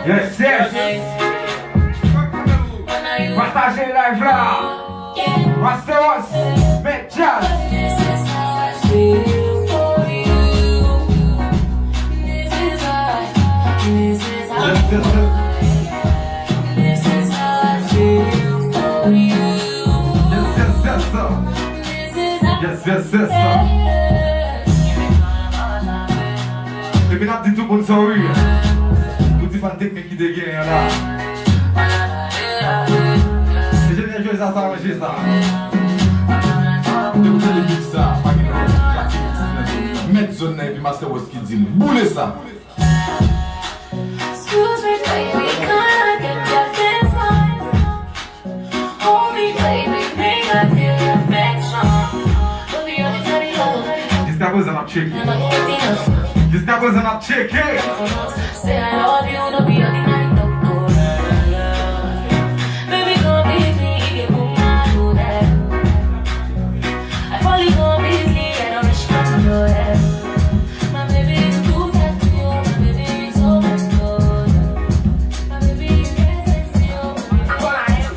Yes, yes. Partagez live là. Master Us, make jazz. This is how I feel for you. This is how I This is how I feel for you. Yes, yes, yes, sir. Yes, yes, yes, sir. Baby, not the two good sorry. Tout est pas technique qui dégaine là. Et je viens jouer ça, ça, j'ai ça. Je vous dis ça, pas que mettre zone et puis Master West qui dit boule ça. Excuse me, baby, can I get your dance? Hold me, baby, make I feel your affection. Baby, you're the dirty love. This guy was on a chick. This guy was on a chick, hey. Say I love you, don't be on the night. Baby, come with me, if you move to that. I fall in love with me, I don't wish to your head. My baby is too fat to you, my baby is so much good. My baby is sexy, my baby is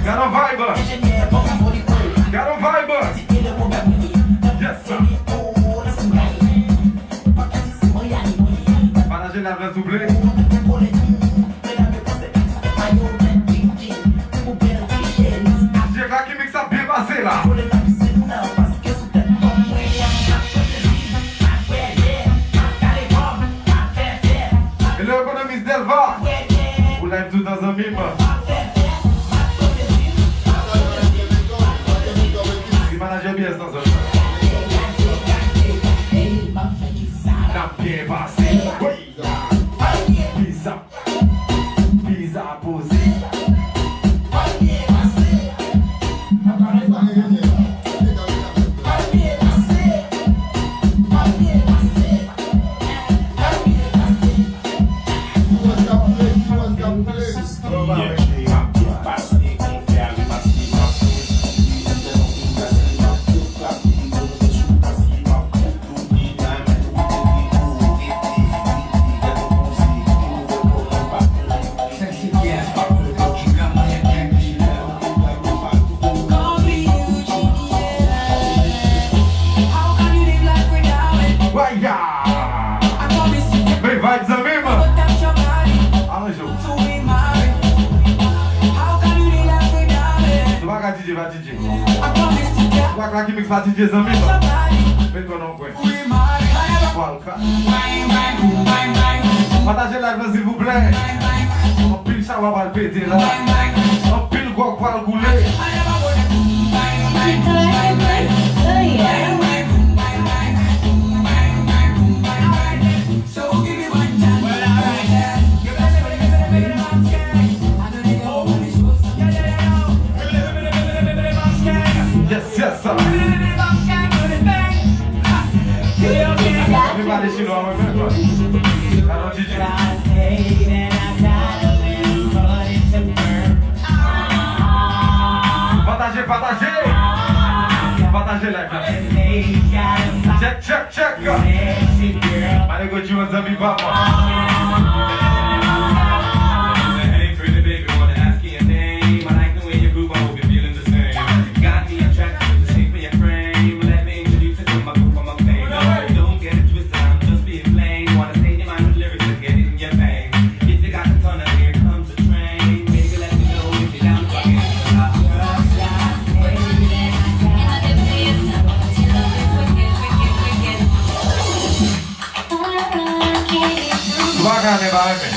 Got a vibe. Got a vibe. Yes, sir. Partagez la vraie souplée. J'ai pas qui mixe a bien passé là. Et l'économiste d'Elva. Vous l'avez tout dans un mime. Manager bien sans ça. T'as bien passé. Pizza. Pizza posé. Qui mixe pas DJ Zami. Mets-toi dans le coin. Partagez la vie s'il vous plaît. On pile ça va le péter là. On pile quoi va le couler. Yes, yes, sir. Everybody should know I'm a member. I don't teach Partagez, partagez. Partagez la vie. Check, check, check. Allez, go, tu vas me papa. Get it Banane, banane.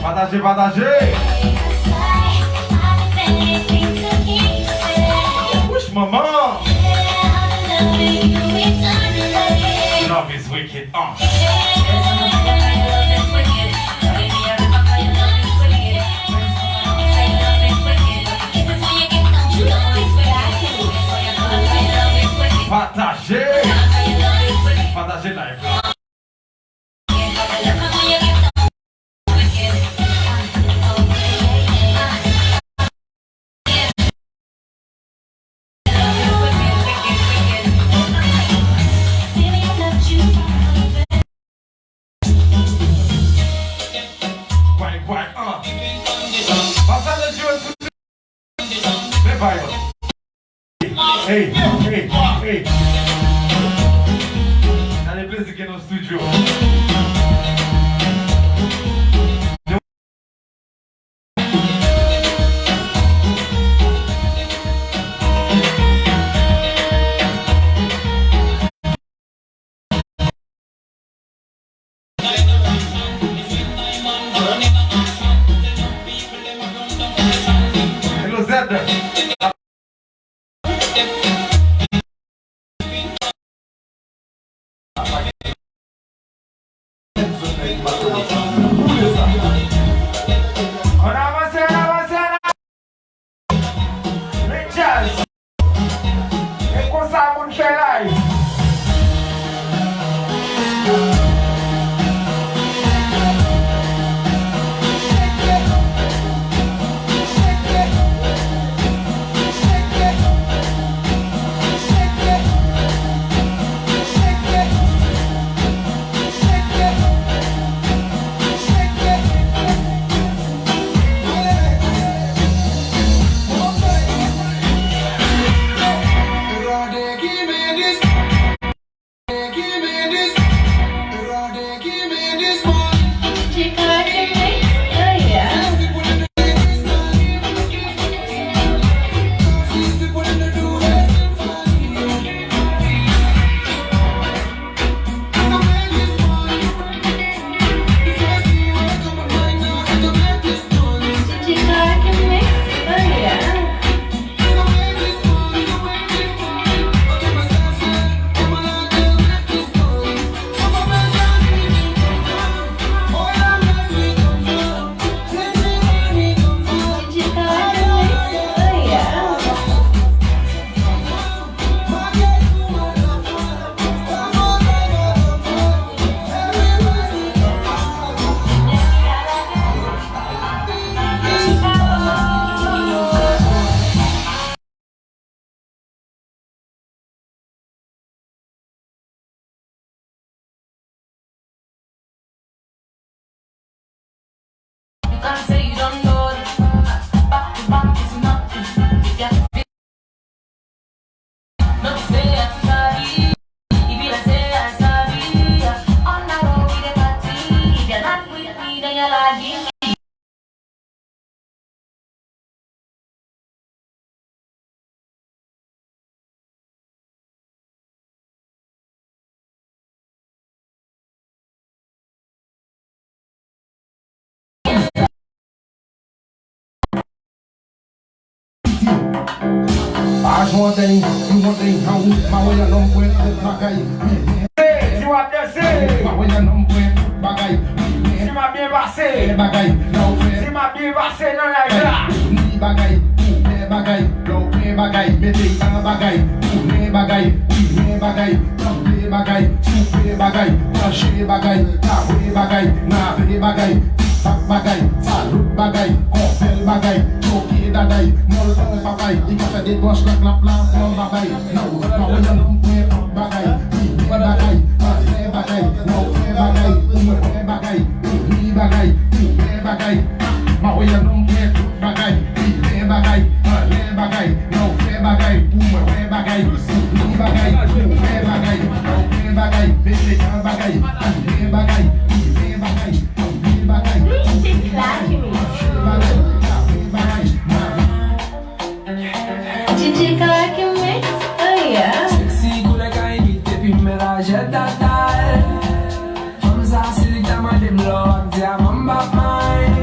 Patagé, patagé. Push, maman. Love is wicked. Patagé. Patagé live. Hey, hey, hey. Dá-lhe presa aqui no estúdio. Hello, Zeda. Ontem, não, Mauia não pode pagar. Se o ADC, Mauia não pode pagar. se uma bem você, Bagay, não se fez. uma bem você não é já. Ni bagay, bagay, não pé bagay, metei a bagay, ne bagay, ne bagay, não pé bagay, super bagay, planche bagay, tawe bagay, nave bagay, tak bagay, salut bagay, confel bagay, choque dadai, molotov papai, e café de gos na clap lá, não bagay, não, Mauia não pé bagay, ne bagay, ne bagay, não pé bagay, ne bagay, ni bagay, ne bagay, Mauia não pé bagay, ne bagay, não fé bagay, bagay, ni bagay, ni bagay, ni bagay, bébé un bagay, ni bagay, ni bagay, ni bagay, Music claque me. DJ claque me. Oh yeah. Sexy coule ka imite pi melaje tatal. Femme sa silik ta madem lo ak diamant bap mine.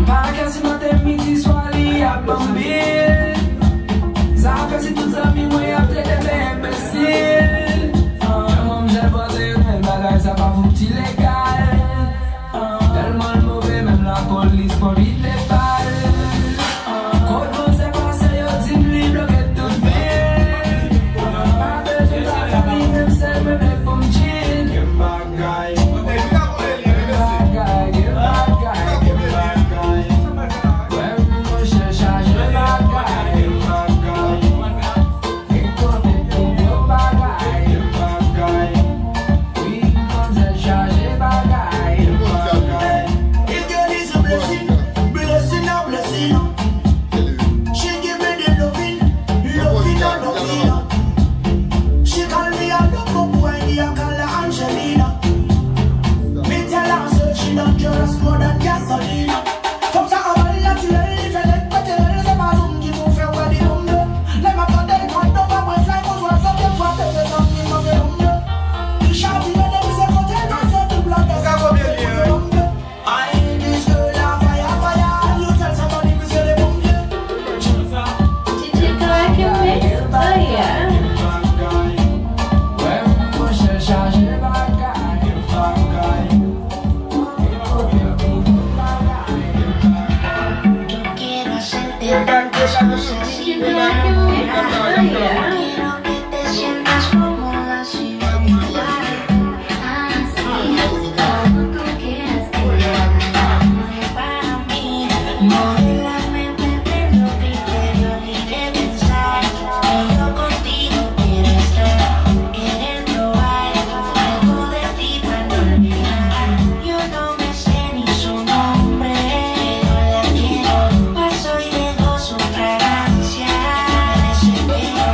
Pa kasi maten midi swali ap bambil. Za fesi tout sa mi mwen ap tete me embesil. Mwen jè boze yon el bagay sa pa fouti legal. Telman mouve men la polis pou vite le pal. Kote kon se pase yo tim li bloke tout vil. Pa beje la fami men se me ple pou m'chill. Gen bagay, gen bagay, gen bagay, gen bagay. Wè mwen chè chaje bagay, gen bagay. Gen kote pou gen bagay, gen bagay. Oui mwen chè chaje bagay, gen bagay. This girl is a blessing, blessing and blessing. She give me the loving, loving and loving. She call me a loco boy, I call her Angelina. Me tell her so she dangerous more than gasolina. Comme ça on va la tuer, il fait les côtés, c'est pas l'homme qui nous fait voir des hommes. Les matins des grands hommes, après fly, on voit ça, des fois, des hommes qui m'ont fait hommes. Il chante, il est de ses côtés, dans ce tout blanc, des hommes. I this girl a fire, fire. You tell somebody we say they bomb you. DJ claque me. Oh yeah. Wè mwen chè chaje bagay, gen bagay. Gen kote pou gen bagay, gen bagay. Quiero hacerte tanto, no sé si DJ claque me. Oh yeah. quiero que te sientas cómoda si vamos a bailar. Así, como tú quieras, para mí. Modélame de lo interior y de pensar. Que yo contigo quiero estar, querer probar algo de ti para no olvidar. Yo no me sé ni su nombre, pero la quiero. Paso y dejo su fragancia en ese pelo.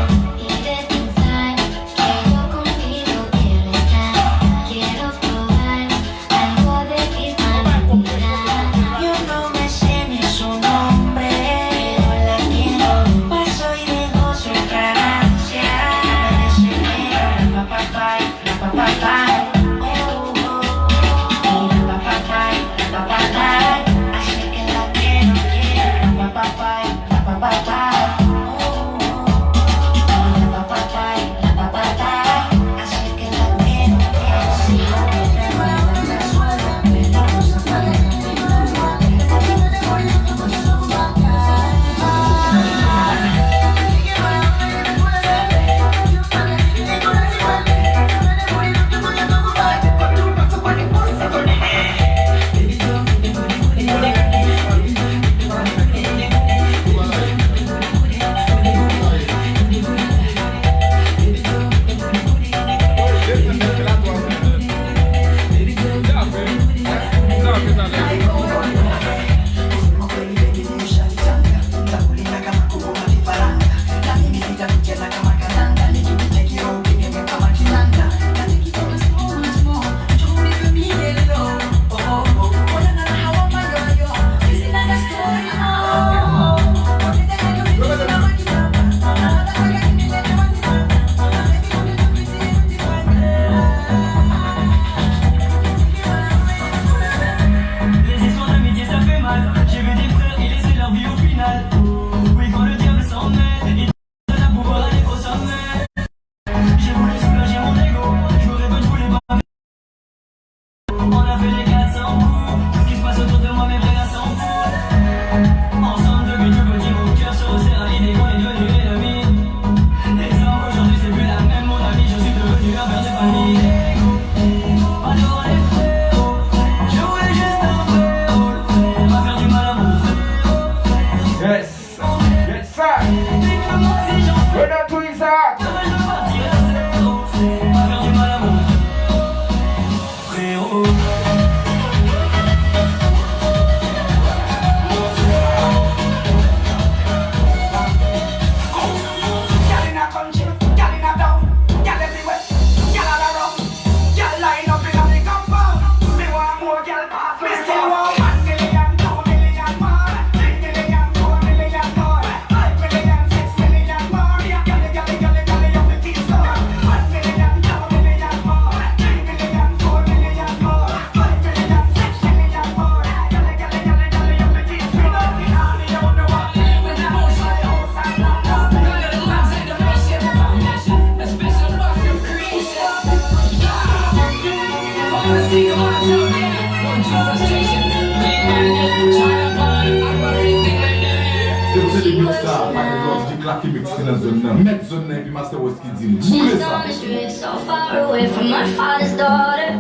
Jackie Mix qui dans zone nan. Met zone nan, puis Master West qui dit, boule She's ça. on the street, so far away from her father's daughter.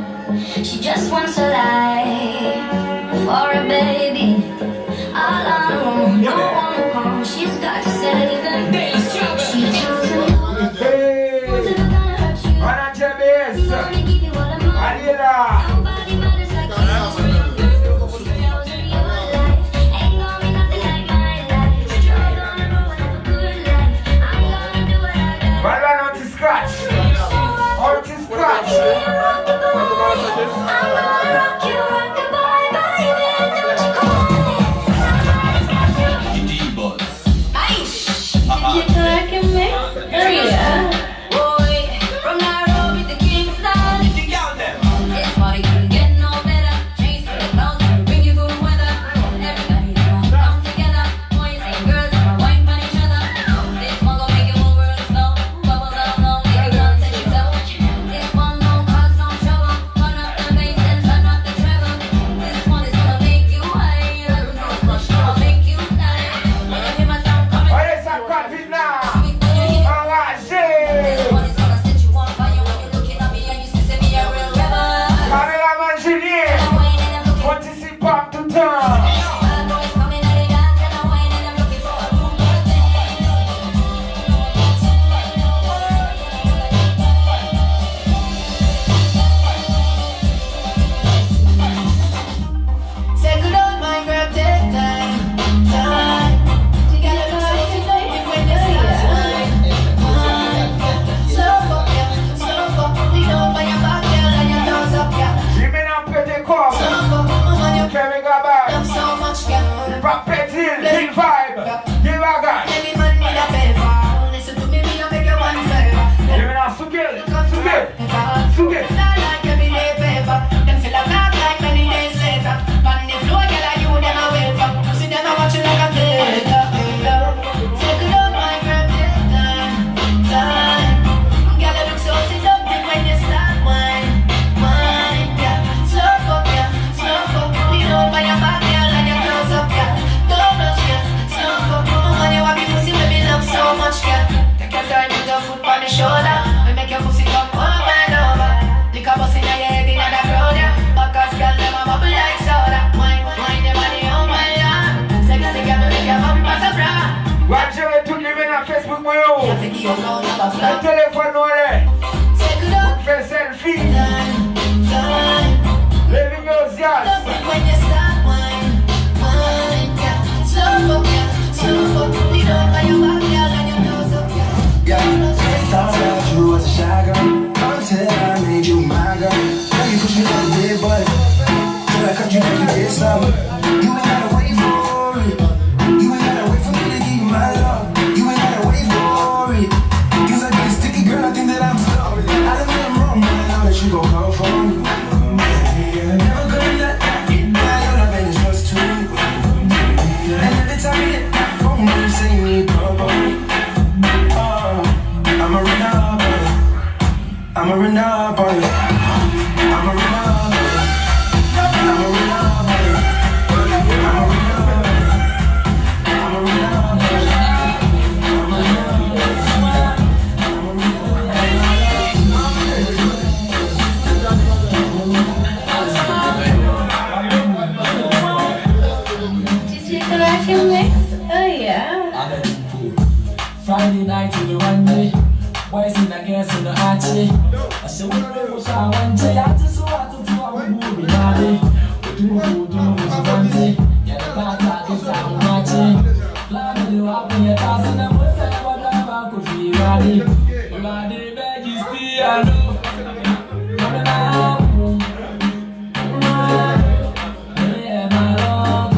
She just wants a life for a baby. All on her own, no one home. She's got to save him. She tells him, Hey! "What's ever gonna hurt you? Ana I'm James! gonna give you all of mine. Alila! Nobody matters like you. She knows in your life ain't gonna be nothing like my life. You're gonna grow and have a good life. I'm gonna do what I got. Voilà notre scratch! Notre scratch! I'm gonna rock you, rock-a-bye, baby. Don't you call me. Somebody's got you. Aish. You like a mix? Oh yeah. Boy, from Nairobi to Kingston. This party couldn't get no better. Chase the clouds and bring you good weather. Everybody come together. Boys and girls and wine for each other. This one gon' make you move real slow. Bubble down low, make you run to your toe. This one don't cause no trouble. Turn up the bass and turn up the treble. This one is gonna make you high. Gonna make you style. When you hear my sound coming, Allez, ça part vite là! sweet when you hear. Enragé! This one is gonna set you on fire when you're looking at me and you see me a real rebel. Caméraman Julien! I'm waiting, I'm looking. Participant tout le temps! Bad boys coming and they dance and I'm waiting, I'm looking for a room to Say good on my girl, take time, time. You gotta know how to play it when you start wine. Slow fuck, yeah, slow fuck. Lean over your back, girl, and your toes up, yeah. Jimmy n'a pas de corps! Slow fuck, woman, you Kevin Gabard! love so much, girl. Pop Petil! Big Vibe! Give a guy! Any man need a favor. Listen to me, me a make you one favor. Jimmy n'a Sukel! Sukel! Sukel! It's not like every day paper. Them still a black like many days later. On the floor, girl, like you, them a wait for. See them a watch you like a theater. Say good on my girl, take time, time. Girl, you look so seductive when you start wine, wine, yeah. Slow fuck, yeah, slow fuck. Lean over your back, girl, and your toes up, yeah. Don't rush, yeah, slow fuck. Woman, you have me pussy, baby, love so much, yeah. Take your time, put your foot on the shoulder. We make your pussy come over and over. Lick a bus in your head in the crowd, yeah. Backers, girl, them a bubble like soda. Wine, wine, your body on my lap. Sexy girl, make your bumper so bra. Watch out to live in a Facebook moi yo! You think you know never Le fly. téléphone nous allez! Say good up, Fais selfie! time, time. Living your Love zas! it when you start wine, wine, yeah. Slow fuck, yeah, slow fuck. Lean over your back, girl, and your toes up, yeah. Thought about you as a shy girl until I made you my girl. Now you push me like a dead boy. Till I cut you like you did something. You ain't gotta wait for it. You ain't gotta wait for me to give you my love. You ain't gotta wait for it. Cause I get sticky, girl, I think that I'm stuck. I done been wrong, but I know that you gon' come for me. Never gonna let that get by. Your love ain't just too. And every time you hit that phone, you say you need company. I'm a run up on it. I'm a run up on it. I'm a run up on it. I'm a run up on it. I'm a run up on it. I'm a run up on it. I'm a run Did you like a mix? Oh yeah. Friday night to the one day. Boys in the gas in the archie. I said, what was I one day? I just want to do a movie now. Do one day. Yeah, the bad talk is I'm watching. Plan to do up in your house and I'm with them. What I'm going to be ready. Ready, beg you still, I know. Coming out. Yeah, my love.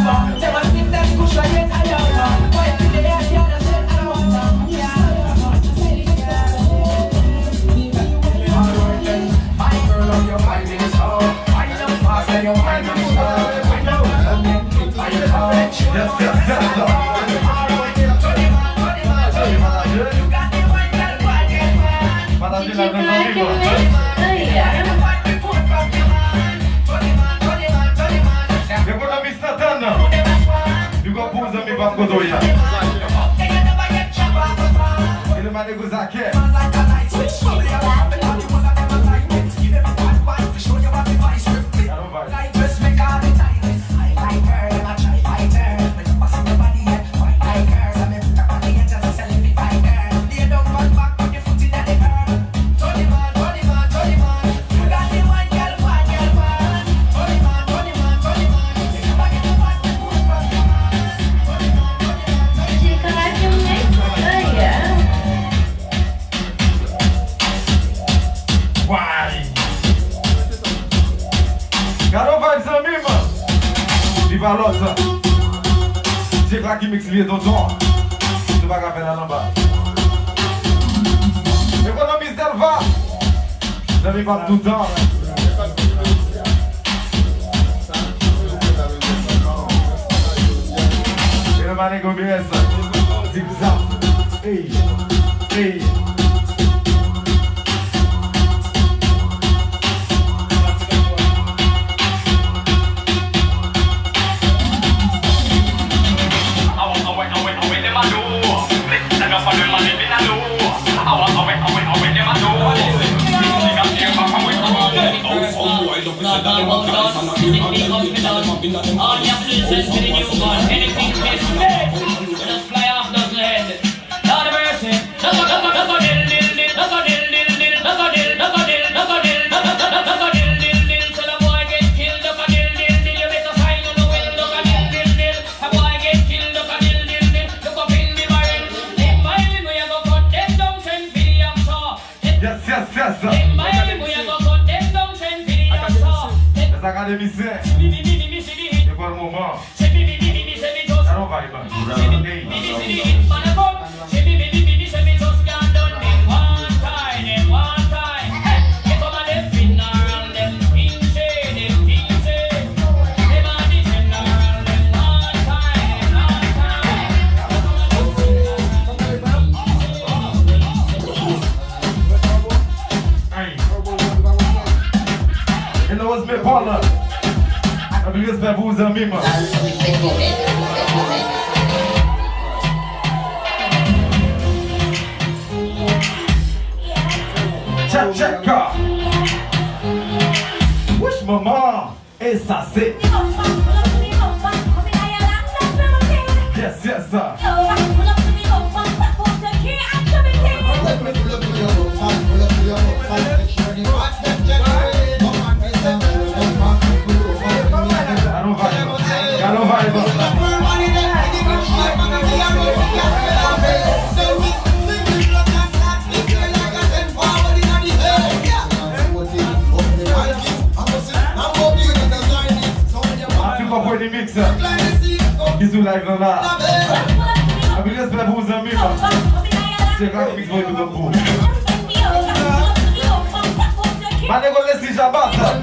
over. Them a skip them push like it and over. Boy, I feel the air, the other shit and water. Yeah. Alright then, my girl, how you finding it so? I know fast and you finding it so. I know, and then you find it out. Yes, yes, yes, sir. You got the one girl, one girl, man. Maravilha, Did you meus like amigos. it? Oh yeah. Eu vou dar minha instantânea. Igual pus a minha bancodoia. Ele vai negociar aqui. Não vai. Valota, j'ai craqué mix lié dans ton. Tu vas faire la lamba. Économise d'Elva. Ça ne pas tout le temps. Et le mané Gomez. Zip zap. Hey. Hey. All your places with the new gun, anything is made. Just fly off the lead. Lord of mercy. So the boy get killed, you better sign on the will, a boy get killed, look up in the barrel. Them Miami, we a go cut them down, send for the young saw. Yes, yes, yes. Them Miami, we a go cut them down, send for the young saw. Essa academia. Chegou o momento. Não vai, mano. Ele não me bola. Obrigado para vos amigos. Tchaca. Wesh maman. Et ça c'est. Yes, yes, sir. Não vai, Foi de mixa, isso live não dá. A beleza para vos amigos. Chegar que foi do campo. Mas negócio desse já bata.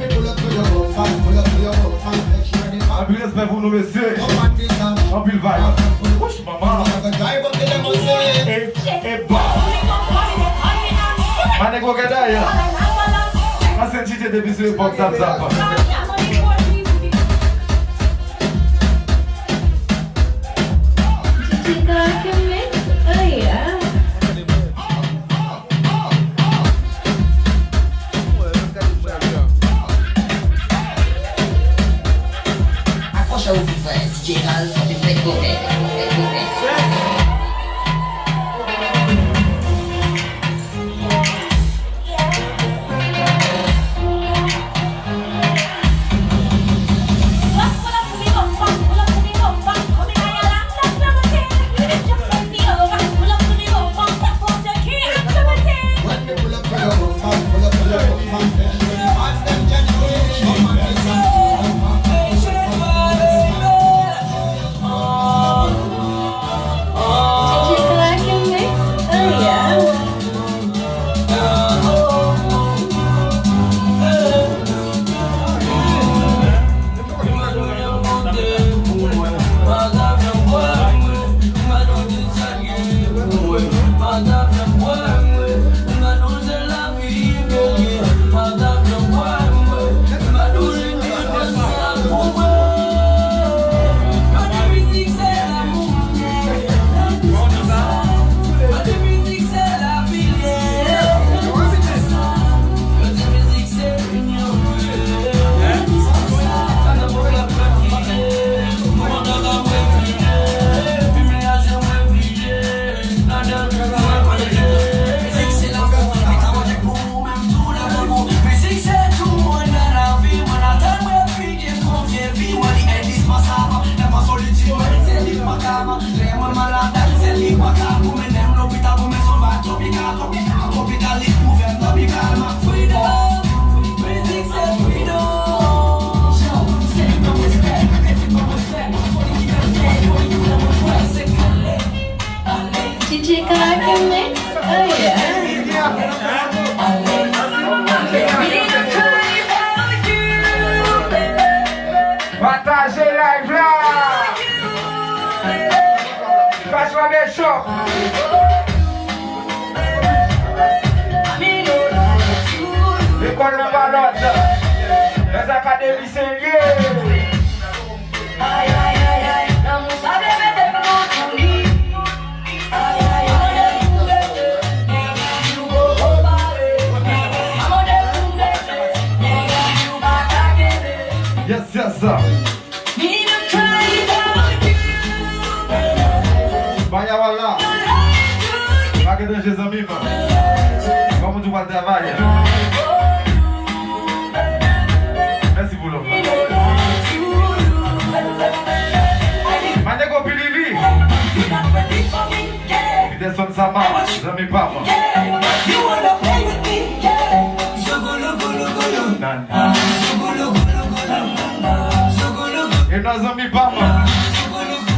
A beleza para vos no BC. A bil vai. Puxa mamãe. Mas negócio que daí. A sentir de BC pode zap zap. Rabe Shop. L'école de Valotte. Les académiciens, yes, yes, sir. Vaya wala. Pague de Jesus amigo. Vamos do trabalho. Merci pour l'homme. Mande go pilili. Descend sa main, zami papa. E nós zami papa.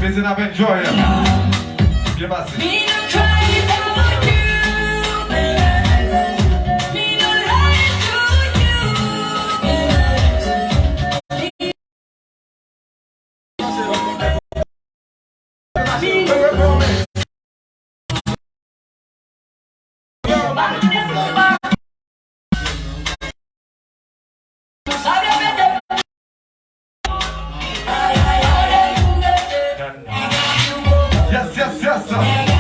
Fez na bem joia. Bien passé. Yes, yes, yes, sir.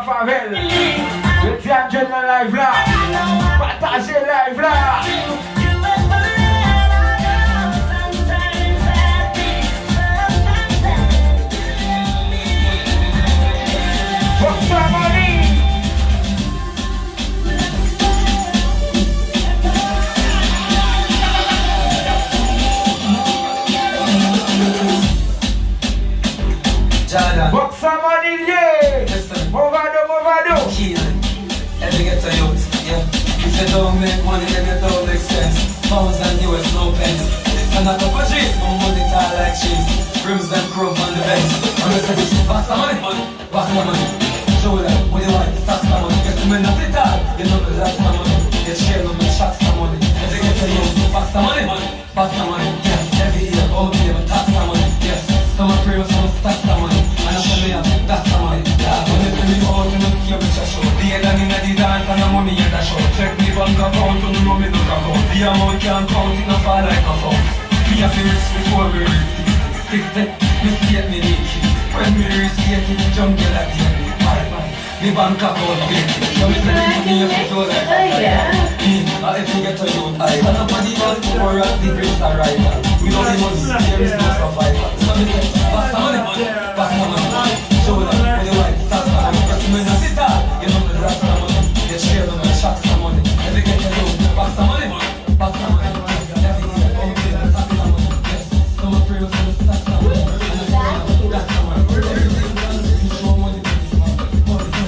Favel, le Angel dans live là, partagez-le. Alright, fly. What's up, money? Jordan, What's up, money? Yeah. listen, Movado. kill every ghetto youth, yeah. If you don't make money, then you don't make sense. Pounds and US, no pence. And a couple trees, more money tall like cheese. Rims and chrome on the bench. I'm gonna say, box of money, box of money. Show them, with the white, stacks of money. Get the men not it all, you know the last of money. Get share them, shocks of money. Every ghetto youth, box of money, box of money. Yeah, every year, all year, tax of money. Yes, some are free, some stacks of money. And I tell me, that's of money. Yeah, when you see me out, you know, see a bitch a show. The head and in the dance and the money in the show. Check me bank account, you know me look account. The amount can't count, it no fall like a phone. Me have to reach before me reach 60. Me skate me need it. When me reach 80, the jungle at the end. Me bank account big. So me say me money have to flow like a fire. If you get a youth, I stand up on the earth, pour out the grace and rider. Without the money, there is no survivor. So me say, box the money, box the money. Show them with the white stars of money. Because me not sit down, you know me rest of money. Get share them and shocks of money. If you get a youth, box the money, box the money. Every year, all day, tax the money. Yes, some are free, some are stacks of money. And I say, that's the money. Everything done, you show money to this man. Money,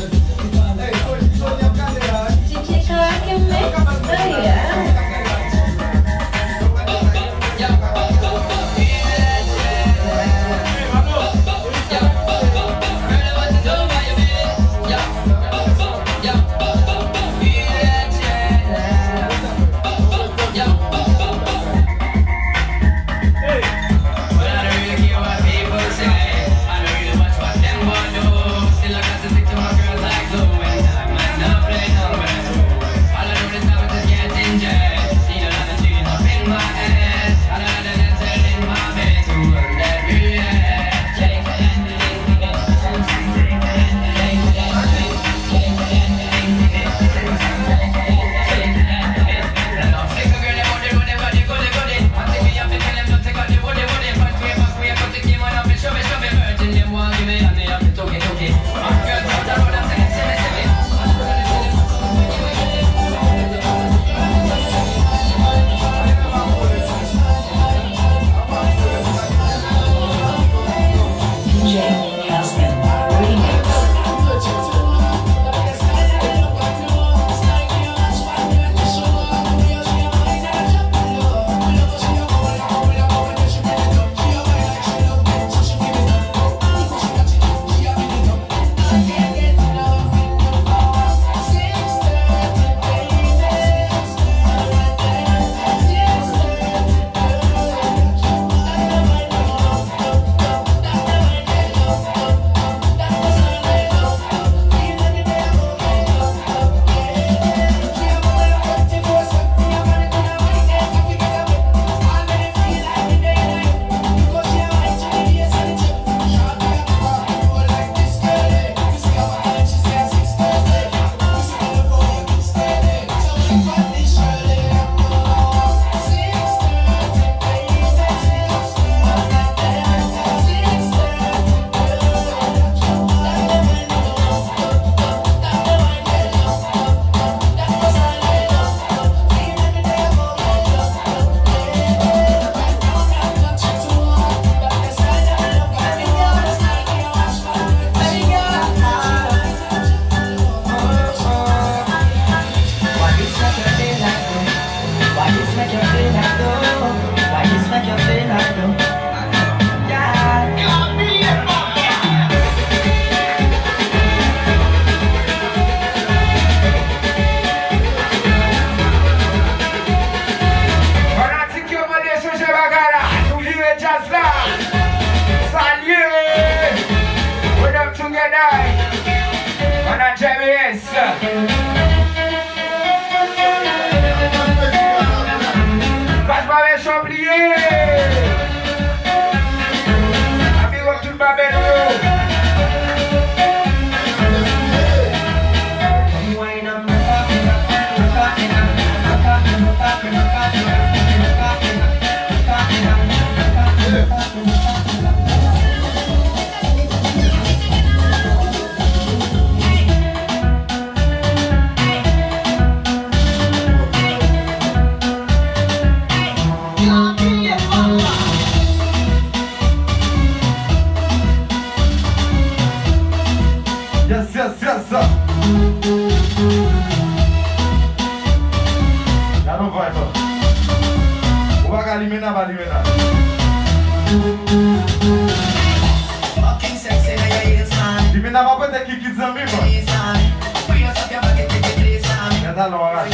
talent, arrache.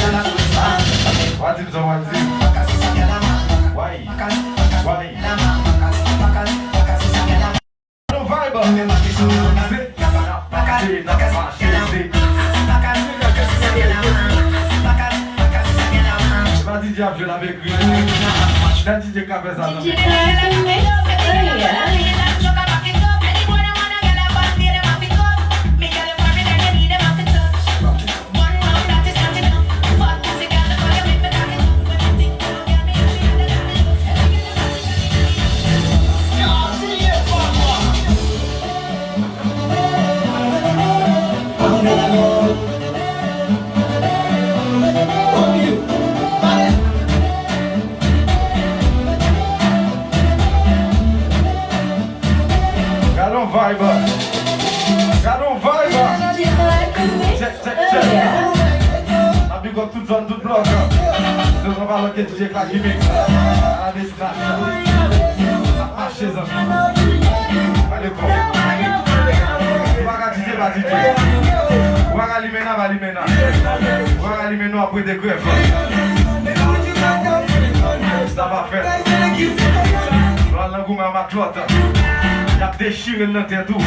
What is the one thing? Why? Why? No vibe. C'est pas DJ je l'avais écrit. C'est DJ qui a fait ça. Vibe. Got on vibe. Check. Amigo toute zone, toute bloc. Nous on va loquer DJ Clacky Mix. À la destination. Ça marche chez eux. Allez, quoi. On va DJ, va DJ. On va alimenter, va alimenter. On va alimenter après des greffes. Ça va faire. On va l'engouement à ma clotte. Il a déchiré le tête tout.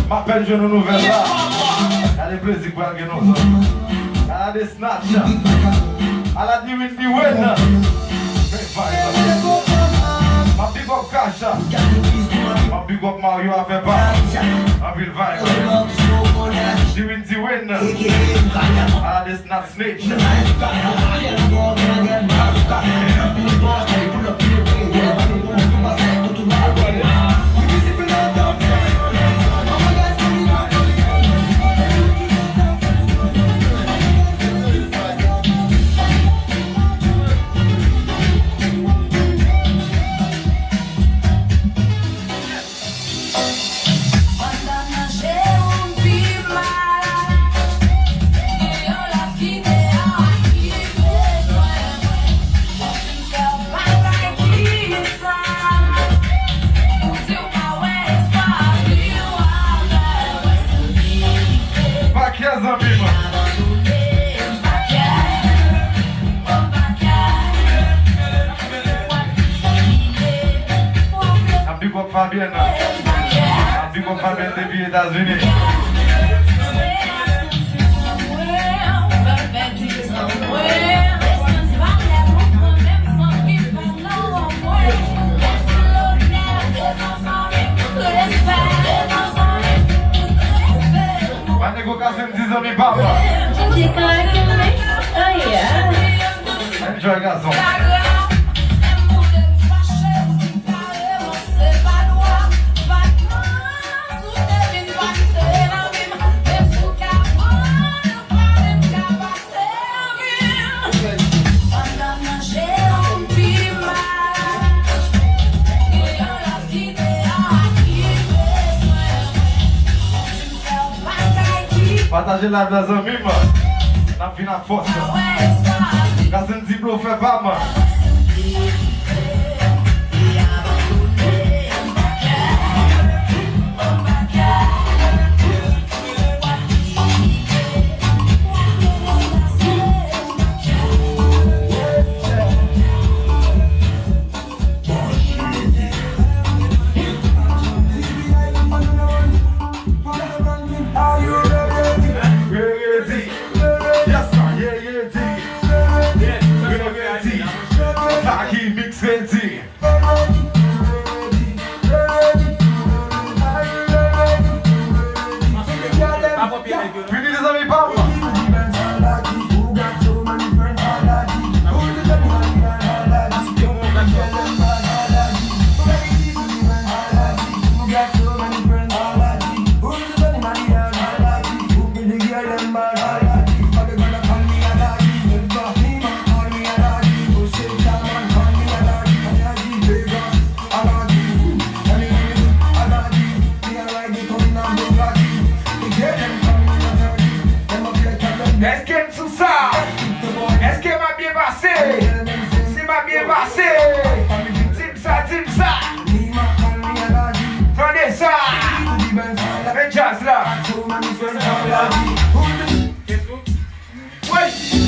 M'appelle je nous nouvelle là. Elle est plaisir pour gagner nos hommes. Elle a des snatch. Elle a dit oui, winner. Ma big up Kasha. Ma big up Mario a fait pas. Ma ville vibe. She wins the winner. Elle a des snatch snitch. Fabienne, big up Fabienne depuis les États-Unis. Manego Kassim 10 ans, papa. Enjoy, garçon. Partagez la vie dans un mime. On a fini la force. Quand c'est un diplôme, fait pas mal. C'est ma bien passé. Tim ça. Prenez ça. Un jazz là. Oui.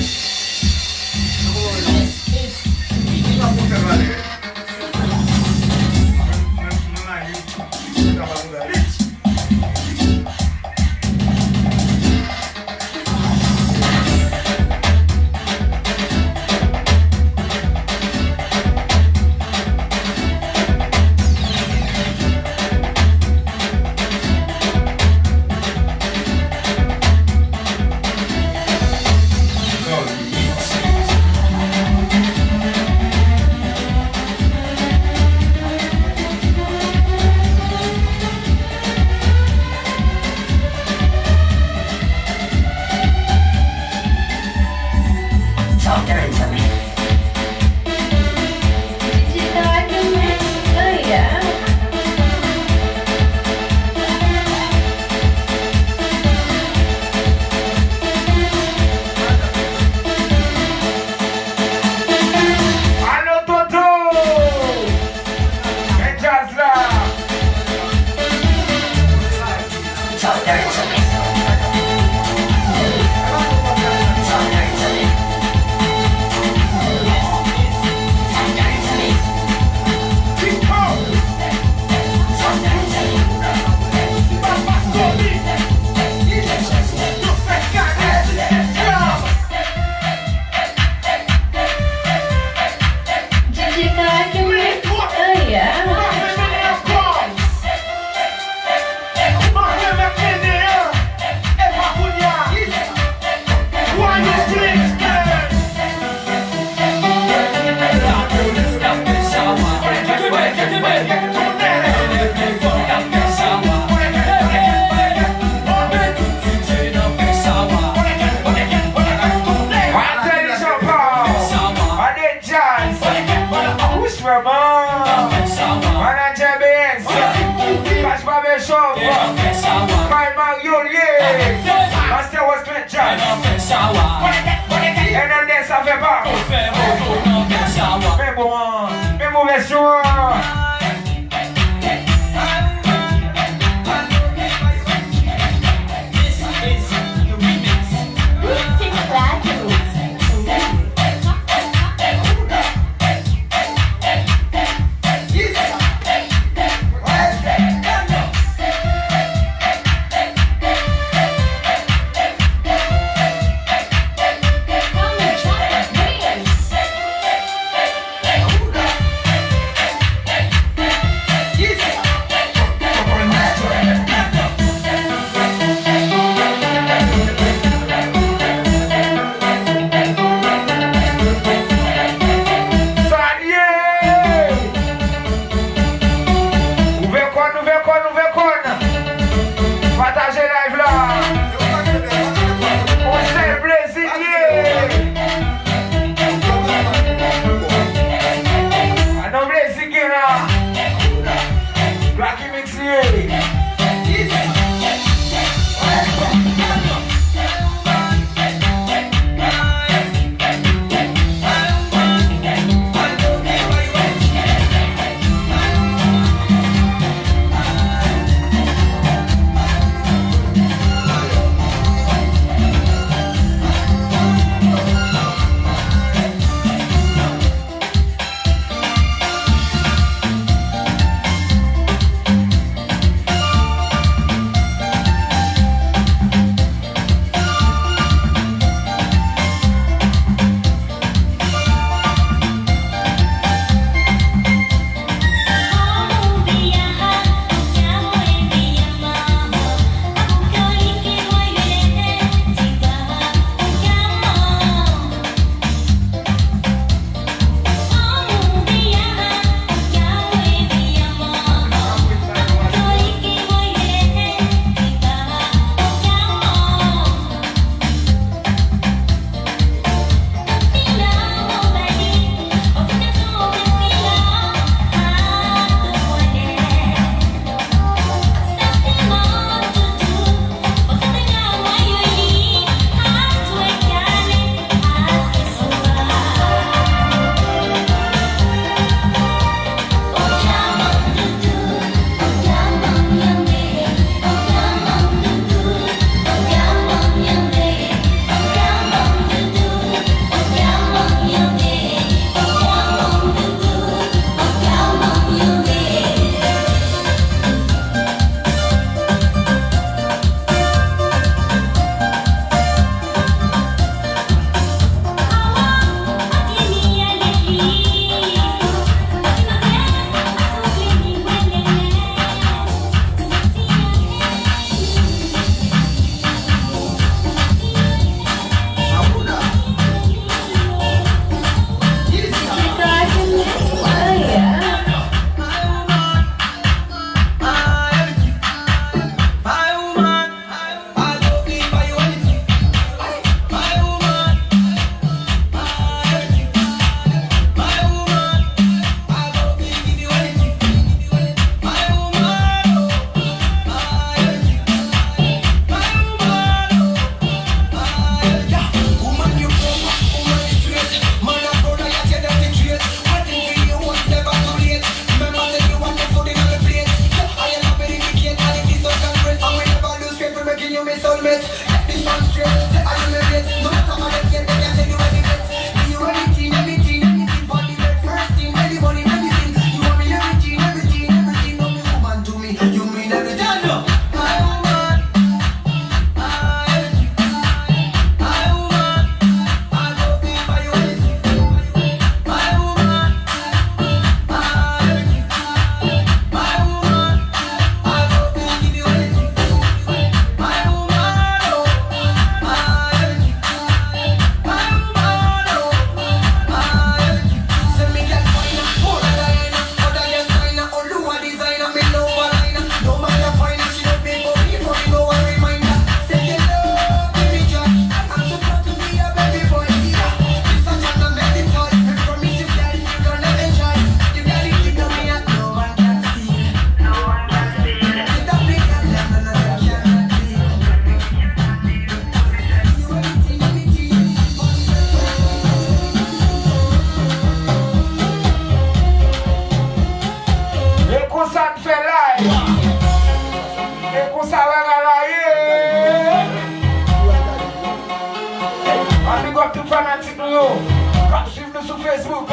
nous. Comme suivez-nous sur Facebook.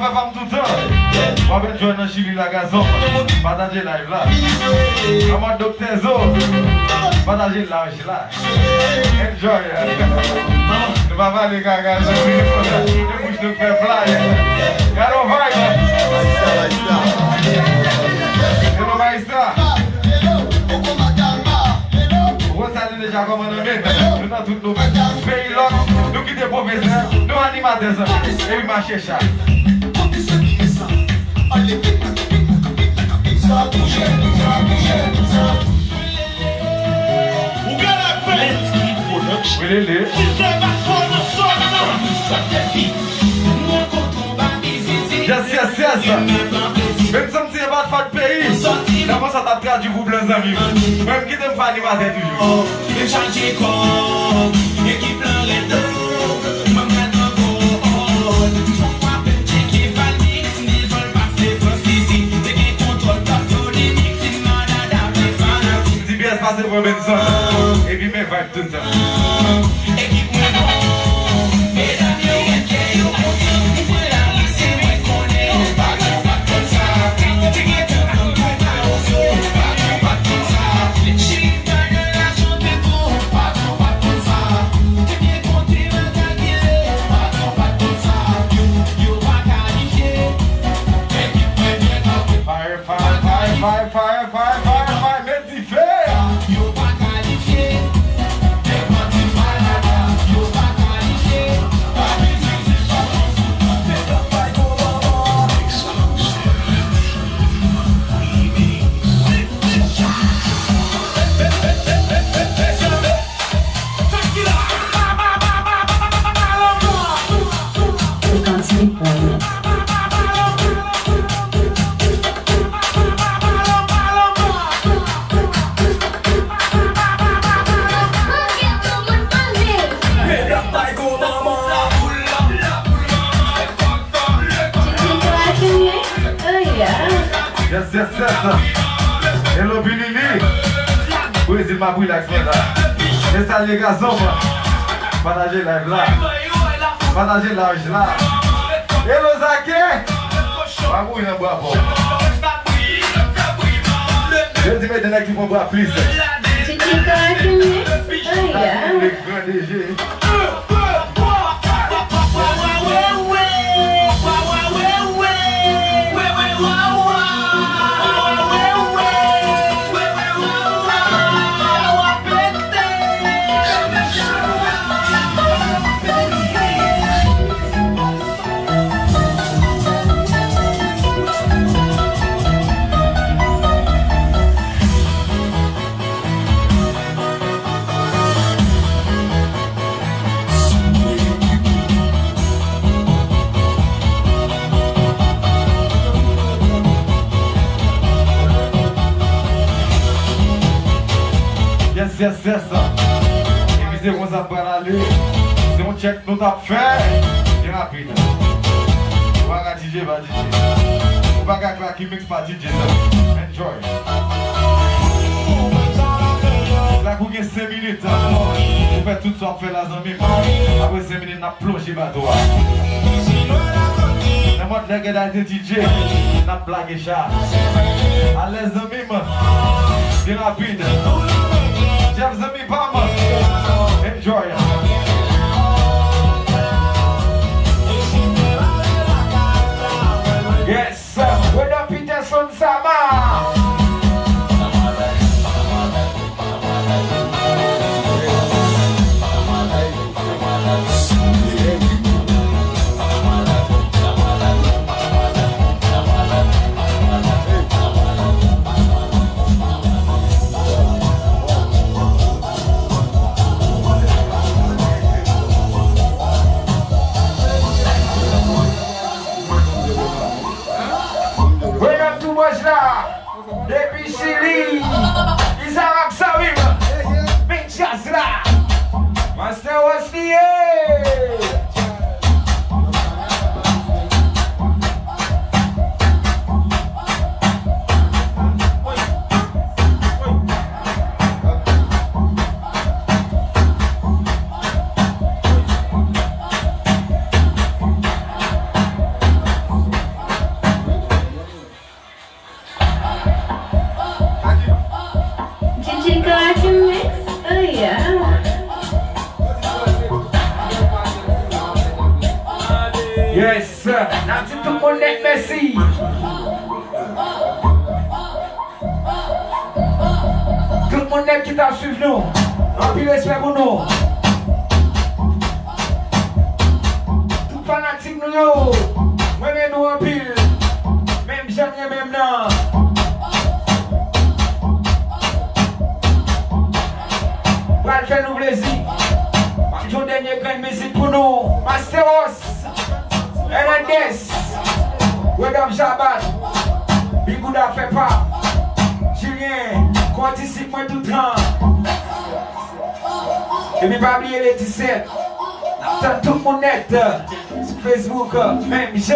fait pas tout le temps. On va jouer dans Chili la garçon. Partager live là. Comment docteur Zo. Partager live là. Enjoy. Ne va pas les gars, je bouge de faire fly. Garo vibe. Hello maestra. Vous savez déjà comment on est. Nous dans tout nos pays là. Nous qui des professeurs, nous animateurs. Et puis marcher ça. Yes. Même si c'est pas de faire de pays, d'abord ça t'a traduit vous blancs amis. Même qui t'aime faire animateur toujours. Passer pour Benson et puis mes vibes tout le temps. Fire, merci fait. Yes. Hello Billy Lee. Oui, c'est ma bouille là, c'est ça les gars, partagez live là. Partagez live là. Hello Zake. Ma bouille là, bois bon. Je dis maintenant qu'ils vont boire plus. Tu t'y connais? Oh yeah. Les grands DG. Yes. Et puis c'est comme ça pour aller. C'est un check nous t'as fait. C'est rapide. On va regarder DJ, va DJ. On va regarder qui mix pas DJ. Enjoy. Là, vous avez 5 minutes. Vous faites tout ça, vous faites la zone. Après 5 minutes, on a plongé bateau. Dans votre legs DJ, on a blagué ça. À l'aise de mime. C'est rapide. Jeff Zami Palmer. Enjoy. Yes, with the Peterson Sama. Depuis Chili, Isaac Savim, Minchasla, Master Wesley. Yes, merci tout le monde net, merci. Tout le monde net qui t'a suivi nous. Un peu de respect pour nous. Tout fanatique nous yo. Moi-même nous en pile. Même jamais, même non. On va faire nous plaisir. Jour dernier grande musique pour nous. Masteros. Hernandez. Wedam Jabat. Bigouda fait pas. Julien. Qu'on anticipe moi tout le temps. Et puis pas oublier les 17. T'as tout mon net. Sur Facebook. Même Jean.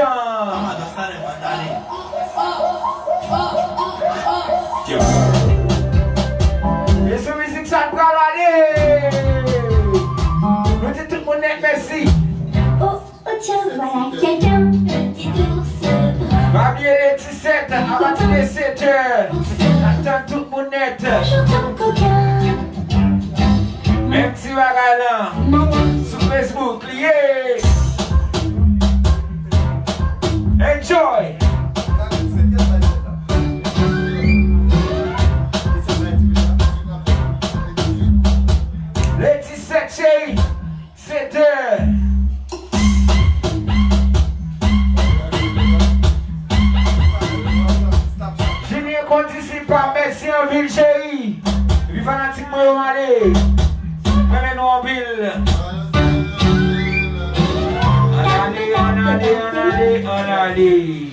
Et sur musique ça va aller. Nous t'es tout le monde net, merci. Oh, tiens, voilà quelqu'un, petit ours brun. Va bien les 17 à partir de 7 heures. Attends tout le monde net. J'entends coquin, Même si là malin. sur Facebook, lié. Enjoy. Les 17 chéris, 7 heures. Julien participe pas, merci en ville chérie. Lui fanatique moi aller. Même nous en ville. On allez.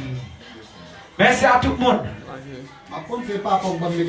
Merci à tout le monde. Après, on ne fait pas pour que je me